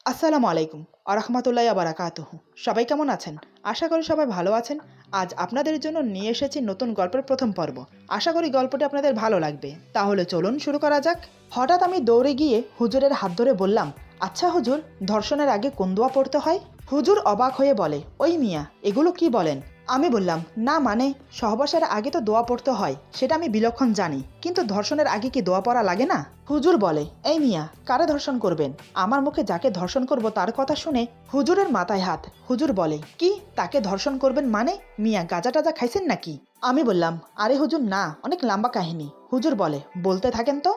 আসসালামু আলাইকুম আরহামাতুল্লাহি ওয়া বারাকাতুহু। সবাই কেমন আছেন? আশা করি সবাই ভালো আছেন। আজ আপনাদের জন্য নিয়ে এসেছি নতুন গল্পের প্রথম পর্ব। আশা করি গল্পটি আপনাদের ভালো লাগবে। তাহলে চলুন শুরু করা যাক। হঠাৎ আমি দৌড়ে গিয়ে হুজুরের হাত ধরে বললাম, আচ্ছা হুজুর, ধর্ষণের আগে কোন দোয়া পড়তে হয়? হুজুর অবাক হয়ে বলে, ওই মিয়া, এগুলো কি বলেন? আমি বললাম, না মানে সহবাসের আগে তো দোয়া পড়তে হয়, সেটা আমি বিলক্ষণ জানি, কিন্তু ধর্ষণের আগে কি দোয়া পড়া লাগে না? হুজুর বলে, এই মিয়া, কারে ধর্ষণ করবেন? আমার মুখে যাকে ধর্ষণ করব তার কথা শুনে হুজুরের মাথায় হাত। হুজুর বলে, কি তাকে ধর্ষণ করবেন মানে? মিয়া গাঁজা টাজা খাইছেন নাকি? আমি বললাম, আরে হুজুর না, অনেক লম্বা কাহিনী। হুজুর বলে, বলতে থাকেন তো।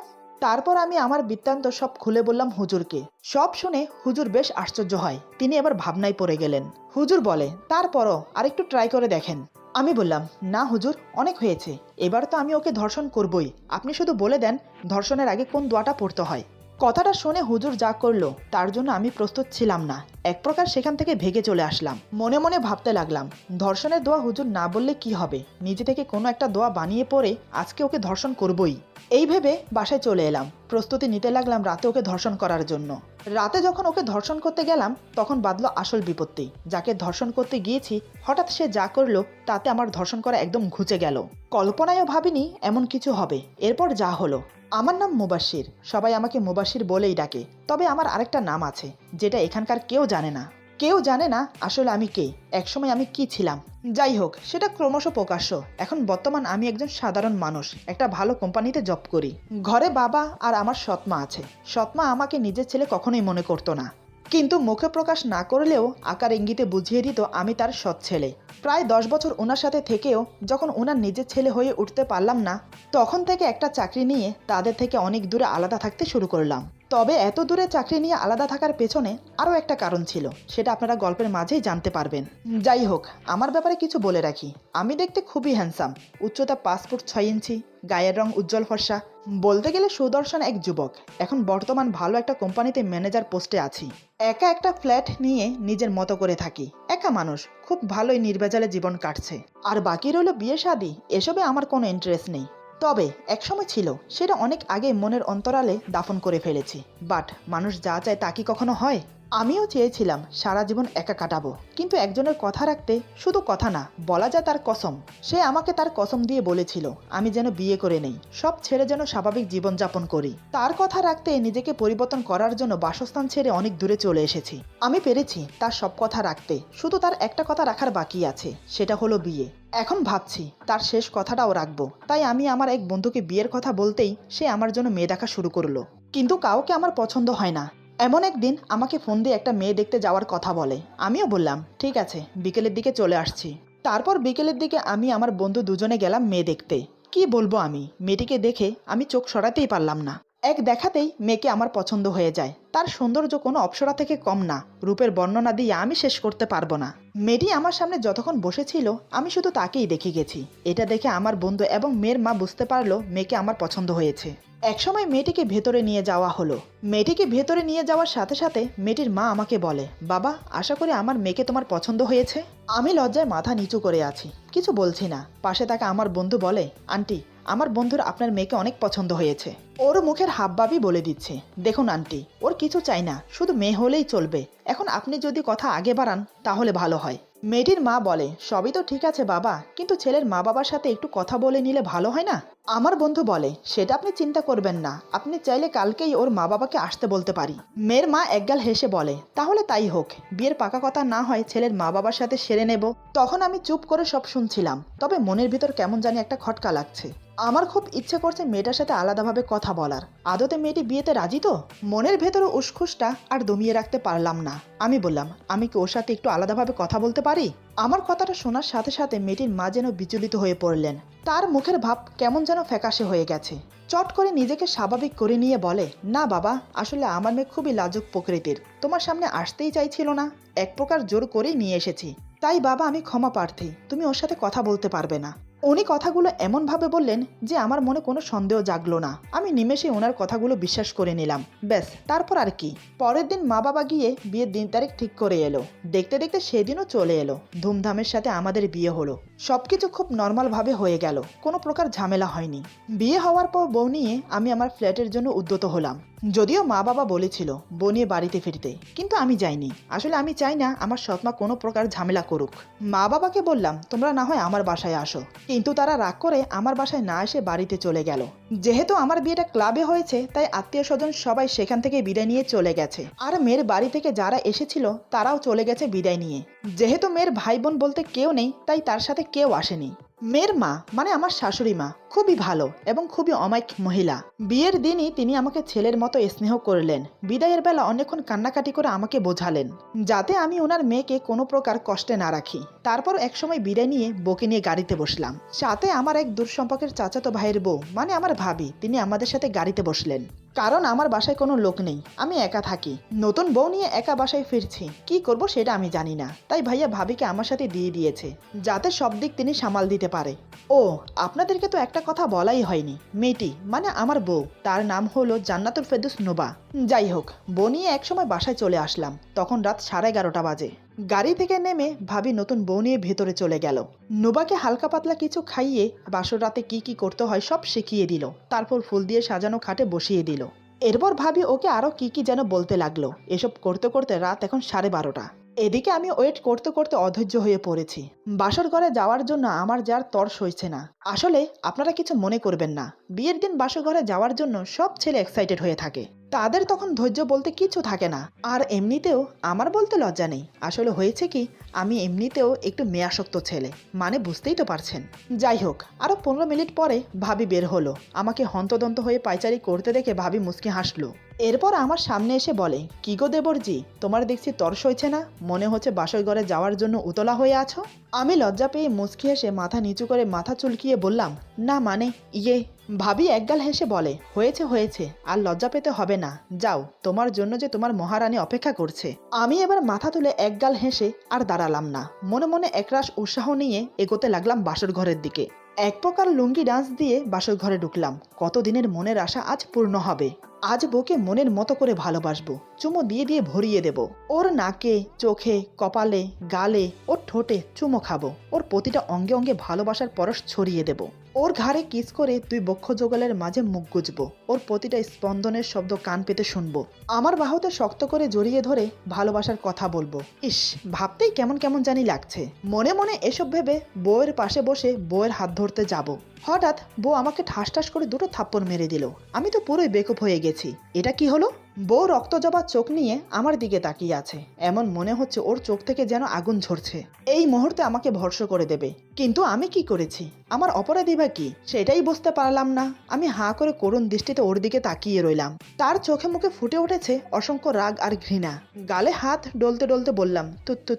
তারপর আমি আমার বৃত্তান্ত সব খুলে বললাম হুজুরকে। সব শুনে হুজুর বেশ আশ্চর্য হয়, তিনি এবার ভাবনায় পড়ে গেলেন। হুজুর বলে, তারপরও আরেকটু ট্রাই করে দেখেন। আমি বললাম, না হুজুর, অনেক হয়েছে, এবার তো আমি ওকে ধর্ষণ করবই, আপনি শুধু বলে দেন ধর্ষণের আগে কোন দোয়াটা পড়তে হয়। কথাটা শুনে হুজুর যা করলো তার জন্য আমি প্রস্তুত ছিলাম না। এক প্রকার সেখান থেকে ভেগে চলে আসলাম। মনে মনে ভাবতে লাগলাম, ধর্ষণের দোয়া হুজুর না বললে কি হবে, নিজে থেকে কোনো একটা দোয়া বানিয়ে পড়ে আজকে ওকে ধর্ষণ করবই। এই ভেবে বাসায় চলে এলাম। প্রস্তুতি নিতে লাগলাম রাতে ওকে ধর্ষণ করার জন্য। রাতে যখন ওকে ধর্ষণ করতে গেলাম তখন বাঁধলো আসল বিপত্তি। যাকে ধর্ষণ করতে গিয়েছি হঠাৎ সে যা করলো তাতে আমার ধর্ষণ করা একদম ঘুচে গেল। কল্পনায়ও ভাবিনি এমন কিছু হবে। এরপর যা হলো। আমার নাম মুবাশির, সবাই আমাকে মুবাশির বলেই ডাকে। তবে আমার আরেকটা নাম আছে যেটা এখানকার কেউ জানে না। কেউ জানে না আসলে আমি কে, একসময় আমি কি ছিলাম। যাই হোক, সেটা ক্রমশ প্রকাশ্য। এখন বর্তমান আমি একজন সাধারণ মানুষ, একটা ভালো কোম্পানিতে জব করি। ঘরে বাবা আর আমার সৎমা আছে। সৎমা আমাকে নিজের ছেলে কখনোই মনে করতো না, কিন্তু মুখে প্রকাশ না করলেও আকার ইঙ্গিতে বুঝিয়ে দিত আমি তার সৎ ছেলে। প্রায় 10 বছর ওনার সাথে থেকেও যখন ওনার নিজের ছেলে হয়ে উঠতে পারলাম না, তখন থেকে একটা চাকরি নিয়ে তাদের থেকে অনেক দূরে আলাদা থাকতে শুরু করলাম। তবে এত দূরে চাকরি নিয়ে আলাদা থাকার পেছনে আরও একটা কারণ ছিল, সেটা আপনারা গল্পের মাঝেই জানতে পারবেন। যাই হোক, আমার ব্যাপারে কিছু বলে রাখি, আমি দেখতে খুবই হ্যান্ডসাম। উচ্চতা 5 ফুট 6 ইঞ্চি, গায়ের রং উজ্জ্বল ফর্সা, বলতে গেলে সুদর্শন এক যুবক। এখন বর্তমান ভালো একটা কোম্পানিতে ম্যানেজার পোস্টে আছি। একা একটা ফ্ল্যাট নিয়ে নিজের মতো করে থাকি। একা মানুষ, খুব ভালোই নির্ভেজালে জীবন কাটছে। আর বাকি রইল বিয়ে শাদী, এসবে আমার কোনো ইন্টারেস্ট নেই। তবে একসময় ছিল, সেটা অনেক আগে মনের অন্তরালে দাফন করে ফেলেছি। বাট মানুষ যা চায় তা কি কখনো হয়? আমিও চেয়েছিলাম সারা জীবন একা কাটাবো, কিন্তু একজনের কথা রাখতে শুধু কথা না, বলা যায় তার কসম। সে আমাকে তার কসম দিয়ে বলেছিল আমি যেন বিয়ে করে নেই, সব ছেড়ে যেন স্বাভাবিক জীবনযাপন করি। তার কথা রাখতে নিজেকে পরিবর্তন করার জন্য বাসস্থান ছেড়ে অনেক দূরে চলে এসেছি। আমি পেরেছি তার সব কথা রাখতে, শুধু তার একটা কথা রাখার বাকি আছে, সেটা হলো বিয়ে। এখন ভাবছি তার শেষ কথাটাও রাখবো। তাই আমি আমার এক বন্ধুকে বিয়ের কথা বলতেই সে আমার জন্য মেয়ে দেখা শুরু করলো, কিন্তু কাউকে আমার পছন্দ হয় না। এমন একদিন আমাকে ফোন দিয়ে একটা মেয়ে দেখতে যাওয়ার কথা বলে। আমিও বললাম ঠিক আছে, বিকেলের দিকে চলে আসছি। তারপর বিকেলের দিকে আমি আমার বন্ধু দুজনে গেলাম মেয়ে দেখতে। কি বলবো, আমি মেয়েটিকে দেখে আমি চোখ সরাতেই পারলাম না। এক দেখাতেই মেয়েকে আমার পছন্দ হয়ে যায়। তার সৌন্দর্য কোনো অপ্সরা থেকে কম না, রূপের বর্ণনা দিয়ে আমি শেষ করতে পারবো না। মেয়েটি আমার সামনে যতক্ষণ বসেছিল আমি শুধু তাকেই দেখে গেছি। এটা দেখে আমার বন্ধু এবং মেয়ের মা বুঝতে পারলো মেয়েকে আমার পছন্দ হয়েছে। একসময় মেয়েটিকে ভেতরে নিয়ে যাওয়া হলো। মেয়েটিকে ভেতরে নিয়ে যাওয়ার সাথে সাথে মেয়েটির মা আমাকে বলে, বাবা, আশা করি আমার মেয়েকে তোমার পছন্দ হয়েছে। আমি লজ্জায় মাথা নিচু করে আছি, কিছু বলছি না। পাশে থাকা আমার বন্ধু বলে, আন্টি, আমার বন্ধুর আপনার মেয়েকে অনেক পছন্দ হয়েছে। ওর মুখের হাবভাবই বলে দিচ্ছে, দেখুন আন্টি, ওর কিছু চাই না, শুধু মেয়ে হলেই চলবে। এখন আপনি যদি কথা আগে বাড়ান তাহলে ভালো হয়। মেয়েটির মা বলে, সবই তো ঠিক আছে বাবা, কিন্তু ছেলের মা বাবার সাথে একটু কথা বলে নিলে ভালো হয় না? আমার বন্ধু বলে, সেটা আপনি চিন্তা করবেন না, আপনি চাইলে কালকেই ওর মা বাবাকে আসতে বলতে পারি। মেয়ের মা একগাল হেসে বলে, তাহলে তাই হোক, বিয়ের পাকা কথা না হয় ছেলের মা বাবার সাথে সেরে নেব। তখন আমি চুপ করে সব শুনছিলাম, তবে মনের ভিতর কেমন জানি একটা খটকা লাগছে। আমার খুব ইচ্ছে করছে মেয়েটার সাথে আলাদাভাবে কথা বলার। আদতে মেয়েটি বিয়েতে রাজি তো? মনের ভেতরে উসখুসটা আর দমিয়ে রাখতে পারলাম না। আমি বললাম, আমি কি ওর সাথে একটু আলাদাভাবে কথা বলতে পারি? আমার কথাটা শোনার সাথে সাথে মেয়েটির মা যেন বিচলিত হয়ে পড়লেন। তার মুখের ভাব কেমন যেন ফ্যাকাশে হয়ে গেছে। চট করে নিজেকে স্বাভাবিক করে নিয়ে বলে, না বাবা, আসলে আমার মেয়ে খুবই লাজুক প্রকৃতির, তোমার সামনে আসতেই চাইছিল না, এক প্রকার জোর করেই নিয়ে এসেছি। তাই বাবা, আমি ক্ষমা প্রার্থী, তুমি ওর সাথে কথা বলতে পারবে না। উনি কথাগুলো এমনভাবে বললেন যে আমার মনে কোনো সন্দেহ জাগলো না। আমি নিমেষে ওনার কথাগুলো বিশ্বাস করে নিলাম। ব্যাস, তারপর আর কি। পরের দিন মা বাবা গিয়ে বিয়ের দিন তারিখ ঠিক করে এলো। দেখতে দেখতে সেদিনও চলে এলো। ধুমধামের সাথে আমাদের বিয়ে হলো। সবকিছু খুব নর্মালভাবে হয়ে গেল, কোনো প্রকার ঝামেলা হয়নি। বিয়ে হওয়ার পর বউ নিয়ে আমি আমার ফ্ল্যাটের জন্য উদ্যত হলাম। যদিও মা বাবা বলেছিল বউ নিয়ে বাড়িতে ফিরতে, কিন্তু আমি যাইনি। আসলে আমি চাই না আমার সৎমা কোনো প্রকার ঝামেলা করুক। মা বাবাকে বললাম তোমরা না হয় আমার বাসায় আসো, কিন্তু তারা রাগ করে আমার বাসায় না এসে বাড়িতে চলে গেল। যেহেতু আমার বিয়েটা ক্লাবে হয়েছে, তাই আত্মীয় স্বজন সবাই সেখান থেকে বিদায় নিয়ে চলে গেছে। আর মেয়ের বাড়ি থেকে যারা এসেছিল তারাও চলে গেছে বিদায় নিয়ে। যেহেতু মেয়ের ভাই বোন বলতে কেউ নেই, তাই তার সাথে কেউ আসেনি। মেয়ের মা মানে আমার শাশুড়ি মা খুবই ভালো এবং খুবই অমায়িক মহিলা। বিয়ের দিনই তিনি আমাকে ছেলের মতো স্নেহ করলেন। বিদায়ের বেলা অনেকক্ষণ কান্নাকাটি করে আমাকে বোঝালেন যাতে আমি ওনার মেয়েকে কোনো প্রকার কষ্টে না রাখি। তারপর একসময় বিদায় নিয়ে বউকে নিয়ে গাড়িতে বসলাম। সাথে আমার এক দূর সম্পর্কের চাচাতো ভাইয়ের বউ মানে আমার ভাবি, তিনি আমাদের সাথে গাড়িতে বসলেন। কারণ আমার বাসায় কোনো লোক নেই, আমি একা থাকি। নতুন বউ নিয়ে একা বাসায় ফিরছি, কি করব সেটা আমি জানি না। তাই ভাইয়া ভাবিকে আমার সাথে দিয়ে দিয়েছে যাতে সব দিক তিনি সামাল দিতে পারে। ও আপনাদেরকে তো একটা কথা বলাই হয়নি, মেয়েটি মানে আমার বউ, তার নাম হলো জান্নাতুল ফেরদৌস নোবা। যাই হোক, বউ নিয়ে একসময় বাসায় চলে আসলাম। তখন রাত 11:30 বাজে। গাড়ি থেকে নেমে ভাবি নতুন বউ নিয়ে ভেতরে চলে গেল। নোবাকে হালকা পাতলা কিছু খাইয়ে বাসর রাতে কি কি করতে হয় সব শিখিয়ে দিল। তারপর ফুল দিয়ে সাজানো খাটে বসিয়ে দিল। এরপর ভাবি ওকে আরো কি কি যেন বলতে লাগলো। এসব করতে করতে রাত এখন 12:30। এদিকে আমি ওয়েট করতে করতে অধৈর্য হয়ে পড়েছি। বাসর ঘরে যাওয়ার জন্য আমার যার তর সইছে না। আসলে আপনারা কিছু মনে করবেন না, বিয়ের দিন বাসর ঘরে যাওয়ার জন্য সব ছেলে এক্সাইটেড হয়ে থাকে। তাদের তখন ধৈর্য বলতে কিছু থাকে না। আর এমনিতেও আমার বলতে লজ্জা নেই। আসলে হয়েছে কি, আমি এমনিতেও একটু মেয়াসক্ত ছেলে, মানে বুঝতেই তো পারছেন। যাই হোক, আরো 15 মিনিট পরে ভাবি বের হলো। আমাকে হন্তদন্ত হয়ে পায়চারি করতে দেখে ভাবি মুচকি হাসলো। এরপর আমার সামনে এসে বলে, কি গো দেবরজি, তোমার দেখছি তর সইছে না, মনে হচ্ছে বাসর ঘরে যাওয়ার জন্য উতলা হয়ে আছো। আমি লজ্জা পেয়ে মুচকি হেসে মাথা নিচু করে মাথা চুলকিয়ে বললাম, না মানে ইয়ে। ভাবি একগাল হেসে বলে, হয়েছে হয়েছে, আর লজ্জা পেতে হবে না, যাও, তোমার জন্য যে তোমার মহারানী অপেক্ষা করছে। আমি এবার মাথা তুলে একগাল হেসে আর দাঁড়ালাম না। মনে মনে একরাশ উৎসাহ নিয়ে এগোতে লাগলাম বাসর ঘরের দিকে। এক প্রকার লুঙ্গি ডান্স দিয়ে বাসর ঘরে ঢুকলাম। কতদিনের মনের আশা আজ পূর্ণ হবে। আজ বউকে মনের মতো করে ভালোবাসবো, চুমো দিয়ে দিয়ে ভরিয়ে দেব। ওর নাকে, চোখে, কপালে, গালে, ওর ঠোঁটে চুমো খাবো। ওর প্রতিটা অঙ্গে অঙ্গে ভালোবাসার পরশ ছড়িয়ে দেব। ওর ঘাড়ে কিস করে দুই বক্ষ যুগলের মাঝে মুখ গুজবো। ওর প্রতিটা স্পন্দনের শব্দ কান পেতে শুনবো। আমার বাহুতে শক্ত করে জড়িয়ে ধরে ভালোবাসার কথা বলবো। ইস, ভাবতেই কেমন কেমন জানি লাগছে। মনে মনে এসব ভেবে বউয়ের পাশে বসে বউয়ের হাত ধরতে যাব। হঠাৎ বউ আমাকে ঠাস ঠাস করে দুটো থাপ্পড় মেরে দিল। আমি তো পুরোই বেকুব হয়ে গেছি। এটা কি হলো? বউ রক্তজবা চোখ নিয়ে আমার দিকে তাকিয়ে আছে। এমন মনে হচ্ছে ওর চোখ থেকে যেন আগুন ঝরছে, এই মুহূর্তে আমাকে ভর্ষ করে দেবে। কিন্তু আমি কি করেছি? আমার অপরাধী বা কি সেটাই বুঝতে পারলাম না। আমি হাঁ করে করুণ দৃষ্টিতে ওর দিকে তাকিয়ে রইলাম। তার চোখে মুখে ফুটে উঠেছে অসংখ্য রাগ আর ঘৃণা। গালে হাত ডলতে ডলতে বললাম,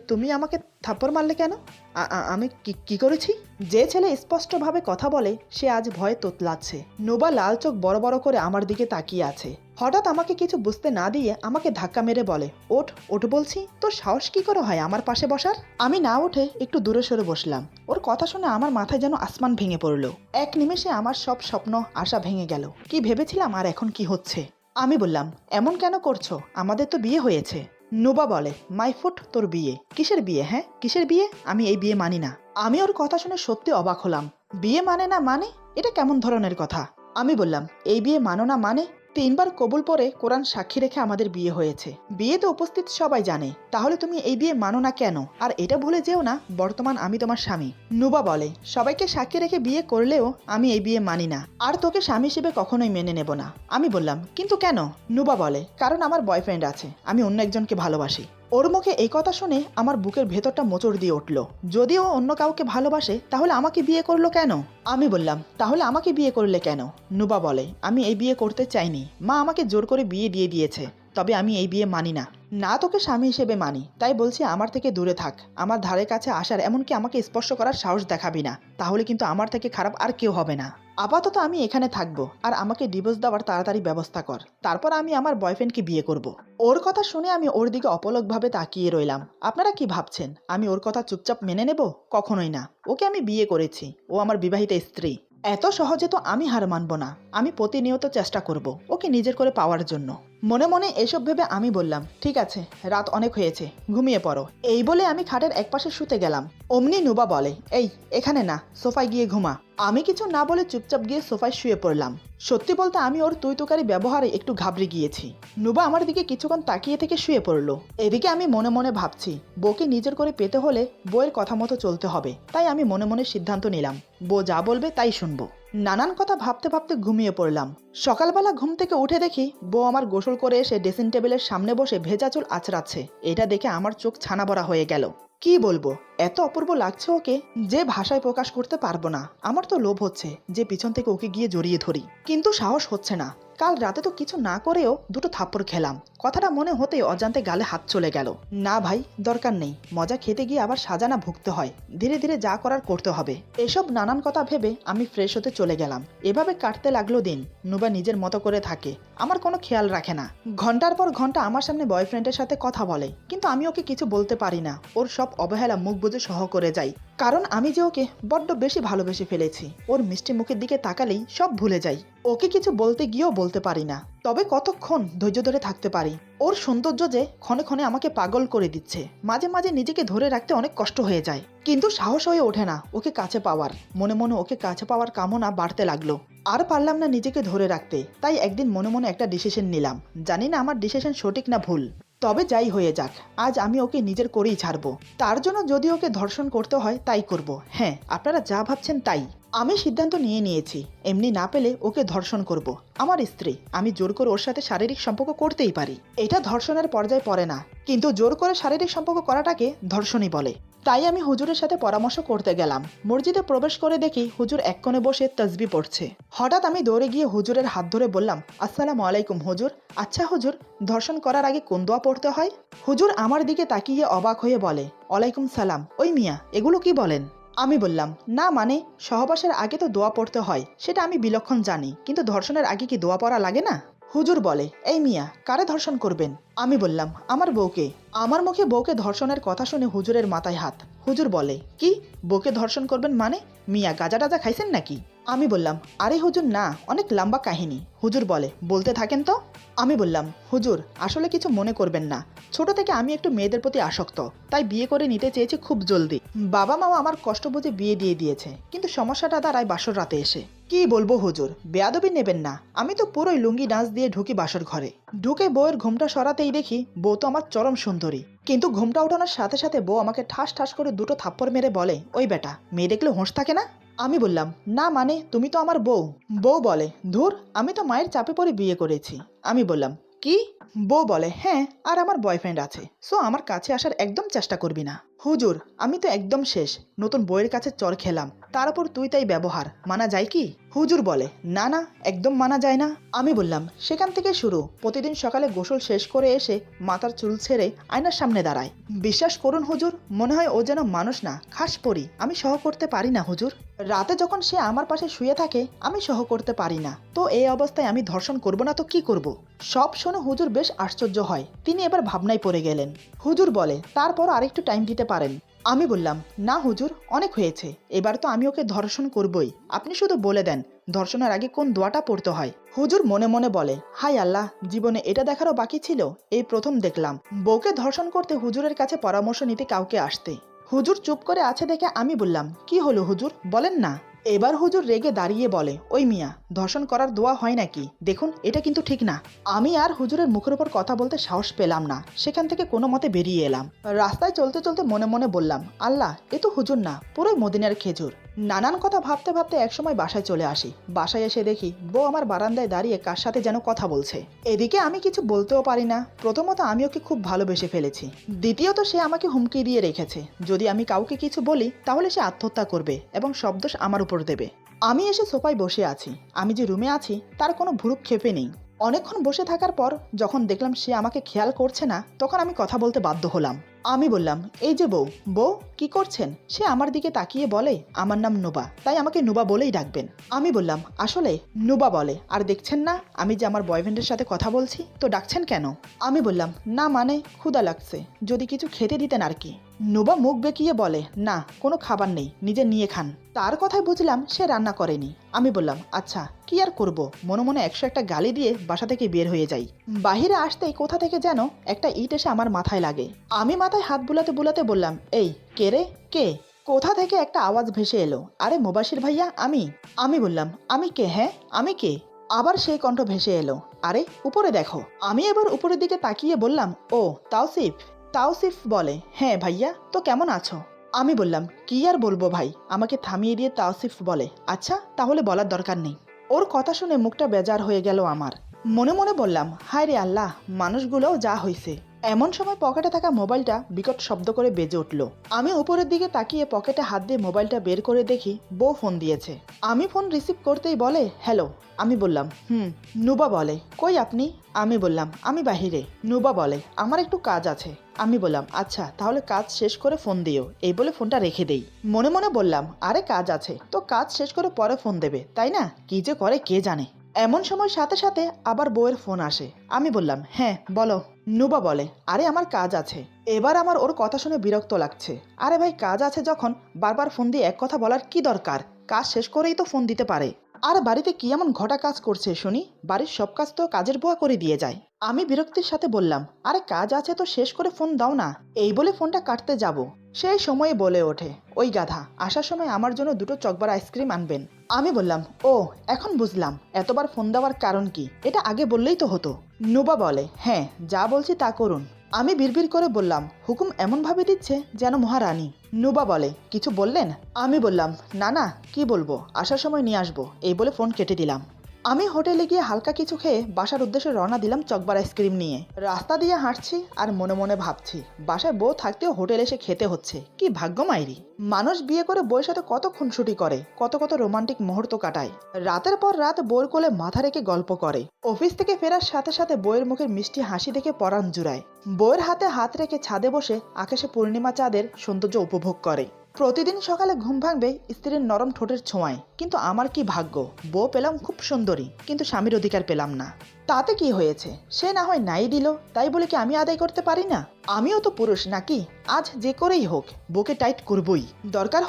তুমি আমাকে থাপ্পড় মারলে কেন? আমি কি করেছি? যে ছেলে স্পষ্টভাবে কথা বলে সে আজ ভয়ে তোতলাচ্ছে। নোবা লাল চোখ বড় বড় করে আমার দিকে তাকিয়ে আছে। হঠাৎ আমাকে কিছু বুঝতে না দিয়ে আমাকে ধাক্কা মেরে বলে, ওঠ ওঠ বলছি, তোর সাহস কি করে হয় আমার পাশে বসার? আমি না উঠে একটু দূরে সরে বসলাম। ওর কথা শুনে আমার মাথায় যেন আসমান ভেঙে পড়লো। এক নিমেষে আমার সব স্বপ্ন আশা ভেঙে গেল। কি ভেবেছিলাম আর এখন কি হচ্ছে? আমি বললাম, এমন কেন করছো? আমাদের তো বিয়ে হয়েছে। নোবা বলে, মাই ফুট, তোর বিয়ে? কিসের বিয়ে? হ্যাঁ, কিসের বিয়ে? আমি এই বিয়ে মানি না। আমি ওর কথা শুনে সত্যি অবাক হলাম। বিয়ে মানে না মানে? এটা কেমন ধরনের কথা? আমি বললাম, এই বিয়ে মানো না মানে? 3 বার কবুল পরে কোরআন সাক্ষী রেখে আমাদের বিয়ে হয়েছে। বিয়েতে উপস্থিত সবাই জানে। তাহলে তুমি এই বিয়ে মানো না কেন? আর এটা ভুলে যেও না, বর্তমান আমি তোমার স্বামী। নুবা বলে, সবাইকে সাক্ষী রেখে বিয়ে করলেও আমি এই বিয়ে মানি না, আর তোকে স্বামী হিসেবে কখনোই মেনে নেব না। আমি বললাম, কিন্তু কেন? নুবা বলে, কারণ আমার বয়ফ্রেন্ড আছে, আমি অন্য একজনকে ভালোবাসি। ওর মুখে এই কথা শুনে আমার বুকের ভেতরটা মোচড় দিয়ে উঠল। যদি ও অন্য কাউকে ভালোবাসে তাহলে আমাকে বিয়ে করলো কেন? আমি বললাম, তাহলে আমাকে বিয়ে করলে কেন? নুবা বলে, আমি এই বিয়ে করতে চাইনি, মা আমাকে জোর করে বিয়ে দিয়ে দিয়েছে। তবে আমি এই বিয়ে মানি না। না তোকে স্বামী হিসেবে মানি, তাই বলছি আমার থেকে দূরে থাক। আমার ধারে কাছে আসার, এমনকি আমাকে স্পর্শ করার সাহস দেখাবি না, তাহলে কিন্তু আমার থেকে খারাপ আর কেউ হবে না। আপাতত আমি এখানে থাকবো, আর আমাকে ডিভোর্স দেওয়ার তাড়াতাড়ি ব্যবস্থা কর, তারপর আমি আমার বয়ফ্রেন্ডকে বিয়ে করব। ওর কথা শুনে আমি ওর দিকে অপলকভাবে তাকিয়ে রইলাম। আপনারা কি ভাবছেন আমি ওর কথা চুপচাপ মেনে নেব? কখনোই না। ওকে আমি বিয়ে করেছি, ও আমার বিবাহিত স্ত্রী। এত সহজে তো আমি হার মানব না। আমি প্রতিনিয়ত চেষ্টা করব ওকে নিজের করে পাওয়ার জন্য। মনে মনে এসব ভেবে আমি বললাম, ঠিক আছে, রাত অনেক হয়েছে, ঘুমিয়ে পড়ো। এই বলে আমি খাটের একপাশে শুতে গেলাম। অমনি নুবা বলে, এই এখানে না, সোফায় গিয়ে ঘুমা। আমি কিছু না বলে চুপচাপ গিয়ে সোফায় শুয়ে পড়লাম। সত্যি বলতে আমি ওর তুই তুকারি ব্যবহারে একটু ঘাবড়ে গিয়েছি। নুবা আমার দিকে কিছুক্ষণ তাকিয়ে থেকে শুয়ে পড়লো। এদিকে আমি মনে মনে ভাবছি, বউকে নিজের করে পেতে হলে বউয়ের কথা মতো চলতে হবে। তাই আমি মনে মনে সিদ্ধান্ত নিলাম, বউ যা বলবে তাই শুনবো। নানান কথা ভাবতে ভাবতে ঘুমিয়ে পড়লাম। সকালবেলা ঘুম থেকে উঠে দেখি বউ আমার গোসল করে এসে ড্রেসিং টেবিলের সামনে বসে ভেজা চুল আঁচড়াচ্ছে। এটা দেখে আমার চোখ ছানা ভরা হয়ে গেল। কি বলবো, এত অপূর্ব লাগছে ওকে যে ভাষায় প্রকাশ করতে পারবো না। আমার তো লোভ হচ্ছে যে পিছন থেকে ওকে গিয়ে জড়িয়ে ধরি, কিন্তু সাহস হচ্ছে না। কাল রাতে তো কিছু না করেও দুটো থাপ্পড় খেলাম। কথাটা মনে হতেই অজান্তে গালে হাত চলে গেল। না ভাই, দরকার নেই। মজা খেতে গিয়ে আবার সাজা না ভুগতে হয়। ধীরে ধীরে যা করার করতে হবে। এসব নানান কথা ভেবে আমি ফ্রেশ হতে চলে গেলাম। এভাবে কাটতে লাগলো দিন। নুবা নিজের মতো করে থাকে, আমার কোনো খেয়াল রাখে না। ঘন্টার পর ঘন্টা আমার সামনে বয়ফ্রেন্ডের সাথে কথা বলে, কিন্তু আমি ওকে কিছু বলতে পারি না। ওর সব অবহেলা মুখ বুজে সহ করে যাই, কারণ আমি যে ওকে বড্ড বেশি ভালোবেসে ফেলেছি। ওর মিষ্টি মুখের দিকে তাকালেই সব ভুলে যাই। ওকে কিছু বলতে গিয়েও বলতে পারি না। তবে কতক্ষণ ধৈর্য ধরে থাকতে পারি। ওর সৌন্দর্য যে ক্ষণে ক্ষণে আমাকে পাগল করে দিচ্ছে। মাঝে মাঝে নিজেকে ধরে রাখতে অনেক কষ্ট হয়ে যায়, কিন্তু সাহস হয়ে ওঠে না ওকে কাছে পাওয়ার। মনে মনে ওকে কাছে পাওয়ার কামনা বাড়তে লাগলো। আর পারলাম না নিজেকে ধরে রাখতে। তাই একদিন মনে মনে একটা ডিসিশন নিলাম। জানি না আমার ডিসিশন সঠিক না ভুল, তবে যাই হয়ে যাক, আজ আমি ওকে নিজের করেই ছাড়বো। তার জন্য যদি ওকে ধর্ষণ করতে হয় তাই করব। হ্যাঁ, আপনারা যা ভাবছেন তাই। আমি সিদ্ধান্ত নিয়ে নিয়েছি, এমনি না পেলে ওকে ধর্ষণ করব। আমার স্ত্রী, আমি জোর করে ওর সাথে শারীরিক সম্পর্ক করতেই পারি। এটা ধর্ষণের পর্যায়ে পড়ে না, কিন্তু জোর করে শারীরিক সম্পর্ক করাটাকে ধর্ষণই বলে। তাই আমি হুজুরের সাথে পরামর্শ করতে গেলাম। মসজিদে প্রবেশ করে দেখি হুজুর এক কোণে বসে তসবি পড়ছে। হঠাৎ আমি দৌড়ে গিয়ে হুজুরের হাত ধরে বললাম, আসসালামু আলাইকুম হুজুর। আচ্ছা হুজুর, ধর্ষণ করার আগে কোন দোয়া পড়তে হয়? হুজুর আমার দিকে তাকিয়ে অবাক হয়ে বলে, ওয়ালাইকুম সালাম। ওই মিয়া, এগুলো কি বলেন? আমি বললাম, না মানে সহবাসের আগে তো দোয়া পড়তে হয়, সেটা আমি বিলক্ষণ জানি, কিন্তু ধর্ষণের আগে কি দোয়া পড়া লাগে না? হুজুর বলে, এই মিয়া, কারে ধর্ষণ করবেন? আমি বললাম, আমার বউকে। আমার মুখে বউকে ধর্ষণের কথা শুনে হুজুরের মাথায় হাত। হুজুর বলে, কি বউকে ধর্ষণ করবেন মানে? মিয়া গাজা টাজা খাইছেন নাকি? আমি বললাম, আরে হুজুর না, অনেক লম্বা কাহিনী। হুজুর বলে, বলতে থাকেন তো। আমি বললাম, হুজুর আসলে কিছু মনে করবেন না। ছোট থেকে আমি একটু মেয়েদের প্রতি আসক্ত, তাই বিয়ে করে নিতে চেয়েছি খুব জলদি। বাবা মাও আমার কষ্ট বুঝে বিয়ে দিয়ে দিয়েছে, কিন্তু সমস্যাটা দাঁড়ায় বাসর রাতে এসে। কি বলবো হুজুর, বেয়াদবি নেবেন না। আমি তো পুরোই লুঙ্গি ডান্স দিয়ে ঢুকি বাসর ঘরে। ঢুকে বউয়ের ঘুমটা সরাতেই দেখি বউ তো আমার চরম সুন্দরী, কিন্তু ঘুমটা ওঠানোর সাথে সাথে বউ আমাকে ঠাস ঠাস করে দুটো থাপ্পড় মেরে বলে, ওই বেটা, মেয়ে দেখলে হোঁশ থাকে না? আমি বললাম, না মানে তুমি তো আমার বউ। বউ বলে, ধুর, আমি তো মায়ের চাপে পড়ে বিয়ে করেছি। আমি বললাম, কি? বউ বলে, হ্যাঁ, আর আমার বয়ফ্রেন্ড আছে, সো আমার কাছে আসার একদম চেষ্টা করবি না। হুজুর আমি তো একদম শেষ, নতুন বউয়ের কাছে চর খেলাম, তার উপর তুই তাই ব্যবহার, মানা যায় কি? হুজুর বলে, না না, একদম মানা যায় না। আমি বললাম, সেখান থেকে শুরু। প্রতিদিন সকালে গোসল শেষ করে এসে মাথার চুল ছেড়ে আয়নার সামনে দাঁড়ায়। বিশ্বাস করুন হুজুর, মনে হয় ও যেন মানুষ না, খাস পরি। আমি সহ করতে পারি না হুজুর। রাতে যখন সে আমার পাশে শুয়ে থাকে আমি সহ করতে পারি না, তো এই অবস্থায় আমি ধর্ষণ করব না তো কি করব? সব শুনে হুজুর বেশ আশ্চর্য হয়। তিনি এবার ভাবনায় পড়ে গেলেন। হুজুর বলে, তারপর আরেকটু টাইম দিতে পারেন। আমি বললাম, না হুজুর, অনেক হয়েছে, এবার তো আমি ওকে ধর্ষণ করবই। আপনি শুধু বলে দেন ধর্ষণের আগে কোন দোয়াটা পড়তে হয়। হুজুর মনে মনে বলে, হাই আল্লাহ, জীবনে এটা দেখারও বাকি ছিল, এই প্রথম দেখলাম বউকে ধর্ষণ করতে হুজুরের কাছে পরামর্শ নিতে কাউকে আসতে। হুজুর চুপ করে আছে দেখে আমি বললাম, কি হলো হুজুর, বলেন না। এবার হুজুর রেগে দাঁড়িয়ে বলে, ওই মিয়া, ধর্ষণ করার দোয়া হয় নাকি? দেখুন এটা কিন্তু ঠিক না। আমি আর হুজুরের মুখের উপর কথা বলতে সাহস পেলাম না। সেখান থেকে কোনো মতে বেরিয়ে এলাম। রাস্তায় চলতে চলতে মনে মনে বললাম, আল্লাহ, এ তো হুজুর না, পুরোই মদিনার খেজুর। নানান কথা ভাবতে ভাবতে একসময় বাসায় চলে আসি। বাসায় এসে দেখি বউ আমার বারান্দায় দাঁড়িয়ে কার সাথে যেন কথা বলছে। এদিকে আমি কিছু বলতেও পারি না। প্রথমত আমি ওকে খুব ভালোবেসে ফেলেছি, দ্বিতীয়ত সে আমাকে হুমকি দিয়ে রেখেছে যদি আমি কাউকে কিছু বলি তাহলে সে আত্মহত্যা করবে এবং সব দোষ আমার উপর দেবে। আমি এসে সোফায় বসে আছি। আমি যে রুমে আছি তার কোনো ভ্রুক্ষেপে নেই। অনেকক্ষণ বসে থাকার পর যখন দেখলাম সে আমাকে খেয়াল করছে না, তখন আমি কথা বলতে বাধ্য হলাম। আমি বললাম, এই যে বউ, বউ কি করছেন? সে আমার দিকে তাকিয়ে বলে, আমার নাম নুবা, তাই আমাকে নুবা বলেই ডাকবেন। আমি বললাম, আসলে? নুবা বলে, আর দেখছেন না আমি যে আমার বয়ফ্রেন্ডের সাথে কথা বলছি, তো ডাকছেন কেন? আমি বললাম, না মানে ক্ষুধা লাগছে, যদি কিছু খেতে দিতেন আর কি। নুবা মুখ বেঁকিয়ে বলে, না কোনো খাবার নেই, নিজে নিয়ে খান। তার কথায় বুঝলাম সে রান্না করেনি। আমি বললাম, আচ্ছা কি আর করব, মনে মনে 101টা গালি দিয়ে বাসা থেকে বের হয়ে যাই। বাহিরে আসতেই কোথা থেকে যেন একটা ইট এসে আমার মাথায় লাগে। আমি মাথায় হাত বুলাতে বুলাতে বললাম, এই কে রে, কে? কোথা থেকে একটা আওয়াজ ভেসে এলো, আরে মুবাশির ভাইয়া আমি। আমি বললাম, আমি কে? হ্যাঁ আমি কে? আবার সেই কণ্ঠ ভেসে এলো, আরে উপরে দেখো। আমি এবার উপরের দিকে তাকিয়ে বললাম, ও তাওসিফ। তাওসিফ বলে, হ্যাঁ ভাইয়া, তো কেমন আছো? আমি বললাম, কি আর বলবো ভাই। আমাকে থামিয়ে দিয়ে তাওসিফ বলে, আচ্ছা তাহলে বলার দরকার নেই। ওর কথা শুনে মুখটা বেজার হয়ে গেল আমার। মনে মনে বললাম, হায় রে আল্লাহ, মানুষগুলোও যা হইছে। এমন সময় পকেটে থাকা মোবাইলটা বিকট শব্দ করে বেজে উঠল। আমি উপরের দিকে তাকিয়ে পকেটে হাত দিয়ে মোবাইলটা বের করে দেখি বউ ফোন দিয়েছে। আমি ফোন রিসিভ করতেই বলে, হ্যালো। আমি বললাম, নুবা বলে, কই আপনি? আমি বললাম, আমি বাহিরে। নুবা বলে, আমার একটু কাজ আছে। আমি বললাম, আচ্ছা তাহলে কাজ শেষ করে ফোন দিও। এই বলে ফোনটা রেখে দেই। মনে মনে বললাম, আরে কাজ আছে তো কাজ শেষ করে পরে ফোন দেবে তাই না? কি যে করে কে জানে। এমন সময় সাথে সাথে আবার বউয়ের ফোন আসে। আমি বললাম, হ্যাঁ বলো। নুবা বলে, আরে আমার কাজ আছে। এবার আমার ওর কথা শুনে বিরক্ত লাগছে। আরে ভাই, কাজ আছে যখন বারবার ফোন দিয়ে এক কথা বলার কি দরকার? কাজ শেষ করেই তো ফোন দিতে পারে। আর বাড়িতে কি এমন ঘটা কাজ করছে শুনি? বাড়ির সব কাজ তো কাজের বুয়া করে দিয়ে যায়। আমি বিরক্তির সাথে বললাম, আরে কাজ আছে তো শেষ করে ফোন দাও না। এই বলে ফোনটা কাটতে যাব, সেই সময়ে বলে ওঠে, ওই গাধা আসার সময় আমার জন্য 2টো চকবার আইসক্রিম আনবেন। আমি বললাম, ও এখন বুঝলাম এতবার ফোন দেওয়ার কারণ কি, এটা আগে বললেই তো হতো। নুবা বলে, হ্যাঁ যা বলছি তা করুন। আমি বিড়বিড় করে বললাম, হুকুম এমনভাবে দিচ্ছে যেন মহারানী। নুবা বলে, কিছু বললেন? আমি বললাম, না না, কি বলবো, আসার সময় নিয়ে আসবো। এই বলে ফোন কেটে দিলাম। আমি হোটেলে গিয়ে হালকা কিছু খেয়ে বাসার উদ্দেশ্যে রওনা দিলাম চকবার আইসক্রিম নিয়ে। রাস্তা দিয়ে হাঁটছি আর মনে মনে ভাবছি, বাসায় বউ থাকতেও হোটেলে এসে খেতে হচ্ছে, কি ভাগ্য মাইরি। মানুষ বিয়ে করে বউয়ের সাথে কত খুনসুটি করে, কত কত রোমান্টিক মুহূর্ত কাটায়। রাতের পর রাত বউয়ের কোলে মাথা রেখে গল্প করে। অফিস থেকে ফেরার সাথে সাথে বউয়ের মুখের মিষ্টি হাসি দেখে পরাণ জুড়ায়। বউয়ের হাতে হাত রেখে ছাদে বসে আকাশে পূর্ণিমা চাঁদের সৌন্দর্য উপভোগ করে। প্রতিদিন সকালে ঘুম ভাঙবে স্ত্রীর নরম ঠোঁটের ছোঁয়ায়। কিন্তু আমার কি ভাগ্য, বউ পেলাম খুব সুন্দরী, কিন্তু স্বামীর অধিকার পেলাম না। তাতে কি হয়েছে, সে না হয় নাই দিল, তাই বলে কি আমি আদায় করতে পারি না? আমিও তো পুরুষ নাকি? আজ যে করেই হোক বউকে টাইট করবই। দরকার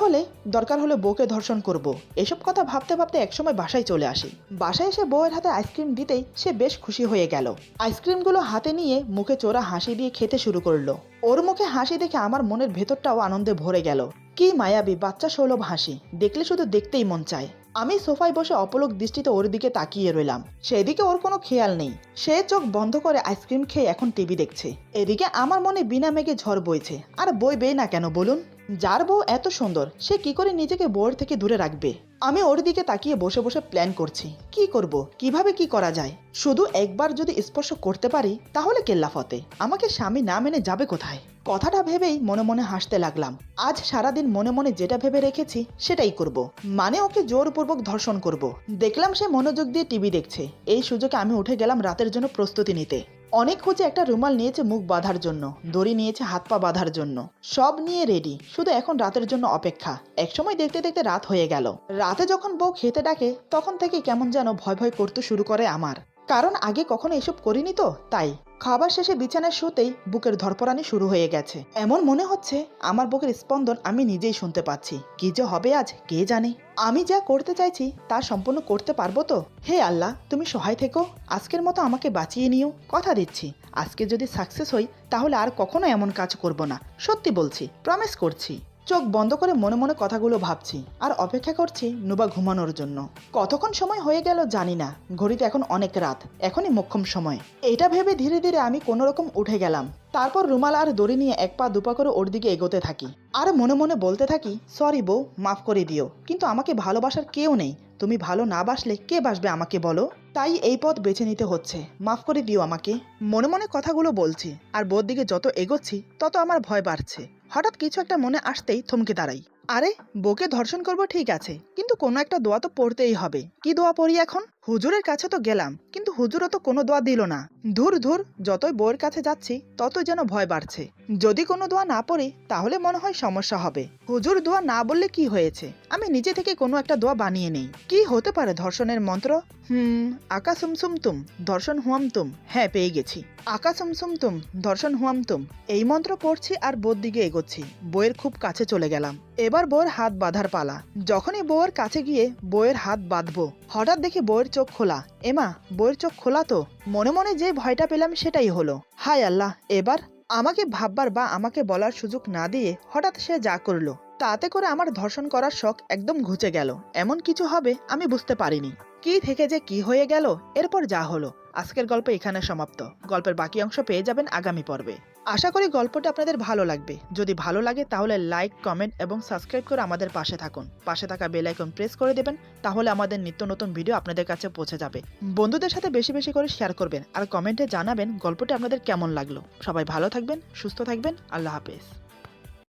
হলে বউকে ধর্ষণ করব। এসব কথা ভাবতে ভাবতে একসময় বাসায় চলে আসি। বাসায় এসে বউয়ের হাতে আইসক্রিম দিতেই সে বেশ খুশি হয়ে গেল। আইসক্রিমগুলো হাতে নিয়ে মুখে চোরা হাসি দিয়ে খেতে শুরু করলো। ওর মুখে হাসি দেখে আমার মনের ভেতরটাও আনন্দে ভরে গেল। কি মায়াবী বাচ্চা সুলভ হাসি, দেখলে শুধু দেখতেই মন চায়। আমি সোফায় বসে অপলক দৃষ্টিতে ওর দিকে তাকিয়ে রইলাম। সেদিকে ওর কোনো খেয়াল নেই। সে চোখ বন্ধ করে আইসক্রিম খেয়ে এখন টিভি দেখছে। এদিকে আমার মনে বিনা মেঘে ঝড় বইছে। আর বইবে না কেন বলুন? যার বউ এত সুন্দর, সে কি করে নিজেকে বউয়ের থেকে দূরে রাখবে? আমি ওর দিকে তাকিয়ে বসে বসে প্ল্যান করছি, কি করব, কিভাবে কি করা যায়। শুধু একবার যদি স্পর্শ করতে পারি তাহলে কেল্লাফতে। আমাকে স্বামী না মেনে যাবে কোথায়? কথাটা ভেবেই মনে মনে হাসতে লাগলাম। আজ সারাদিন মনে মনে যেটা ভেবে রেখেছি সেটাই করব। মানে ওকে জোরপূর্বক ধর্ষণ করব। দেখলাম সে মনোযোগ দিয়ে টিভি দেখছে। এই সুযোগে আমি উঠে গেলাম রাতের জন্য প্রস্তুতি নিতে। অনেক খুঁজে একটা রুমাল নিয়েছে মুখ বাঁধার জন্য, দড়ি নিয়েছে হাত পা বাঁধার জন্য, সব নিয়ে রেডি। শুধু এখন রাতের জন্য অপেক্ষা। একসময় দেখতে দেখতে রাত হয়ে গেল। রাতে যখন বউ খেতে ডাকে তখন থেকে কেমন যেন ভয় ভয় করতে শুরু করে আমার। কারণ আগে কখনো এসব করিনি তো, তাই। খাবার শেষে বিছানায় শুতেই বুকের ধরপড়ানি শুরু হয়ে গেছে। এমন মনে হচ্ছে আমার বুকের স্পন্দন আমি নিজেই শুনতে পাচ্ছি। কি যে হবে আজ কে জানে। আমি যা করতে চাইছি তা সম্পূর্ণ করতে পারবো তো? হে আল্লাহ, তুমি সহায় থেকো। আজকের মতো আমাকে বাঁচিয়ে নিও। কথা দিচ্ছি, আজকে যদি সাকসেস হই তাহলে আর কখনো এমন কাজ করব না। সত্যি বলছি, প্রমিস করছি। চোখ বন্ধ করে মনে মনে কথাগুলো ভাবছি আর অপেক্ষা করছি নুবা ঘুমানোর জন্য। কতক্ষণ সময় হয়ে গেল জানি না। ঘড়িতে এখন অনেক রাত, এখনই মোক্ষম সময়। এটা ভেবে ধীরে ধীরে আমি কোনো রকম উঠে গেলাম। তারপর রুমাল আর দড়ি নিয়ে এক পা দুপা করে ওর দিকে এগোতে থাকি। আর মনে মনে বলতে থাকি, সরি বউ, মাফ করে দিও, কিন্তু আমাকে ভালোবাসার কেউ নেই। তুমি ভালো না বাসলে কে বাসবে আমাকে বলো? তাই এই পথ বেছে নিতে হচ্ছে। মাফ করে দিও আমাকে। মনে মনে কথাগুলো বলছি আর বউর দিকে যত এগোচ্ছি তত আমার ভয় বাড়ছে। হঠাৎ কিছু একটা মনে আসতেই থমকে দাঁড়াই। আরে, বউকে ধর্ষণ করবো ঠিক আছে, কিন্তু কোনো একটা দোয়া তো পড়তেই হবে। কি দোয়া পড়ি এখন? হুজুরের কাছে তো গেলাম, কিন্তু হুজুরও তো কোনো দোয়া দিল না। ধুর ধুর, যতই বউয়ের কাছে যাচ্ছি ততই যেন ভয় বাড়ছে। যদি কোনো দোয়া না পড়ি তাহলে মনে হয় সমস্যা হবে। হুজুর দোয়া না বললে কি হয়েছে, আমি নিজে থেকে কোনো একটা দোয়া বানিয়ে নেই। কি হতে পারে ধর্ষণের মন্ত্র? আকা সুমসুম তুম ধর্ষণ হুয়াম তুম। হ্যাঁ, পেয়ে গেছি। আকা সুমসুম তুম ধর্ষণ হুয়াম তুম। এই মন্ত্র পড়ছি আর বউর দিকে এগোচ্ছি। বউয়ের খুব কাছে চলে গেলাম। এবার বউয়ের হাত বাঁধার পালা। যখনই বউয়ের কাছে গিয়ে বউয়ের হাত বাঁধবো, হঠাৎ দেখি বউয়ের চোখ খোলা। এমা, বউয়ের চোখ খোলা তো। মনে মনে যে ভয়টা পেলাম সেটাই হলো। হায় আল্লাহ! এবার আমাকে ভাববার বা আমাকে বলার সুযোগ না দিয়ে হঠাৎ সে যা করলো, তাতে করে আমার ধর্ষণ করার শখ একদম ঘুচে গেল। এমন কিছু হবে আমি বুঝতে পারিনি। কি থেকে যে কি হয়ে গেল, এরপর যা হলো। আজকের গল্প এখানে সমাপ্ত। গল্পের বাকি অংশ পেয়ে যাবেন আগামী পর্বে। আশা করি গল্পটা আপনাদের ভালো লাগবে। যদি ভালো লাগে তাহলে লাইক, কমেন্ট এবং সাবস্ক্রাইব করে আমাদের পাশে থাকুন। পাশে থাকা বেল আইকন প্রেস করে দেবেন, তাহলে আমাদের নিত্য নতুন ভিডিও আপনাদের কাছে পৌঁছে যাবে। বন্ধুদের সাথে বেশি বেশি করে শেয়ার করবেন আর কমেন্টে জানাবেন গল্পটি আপনাদের কেমন লাগলো। সবাই ভালো থাকবেন, সুস্থ থাকবেন। আল্লাহ হাফেজ।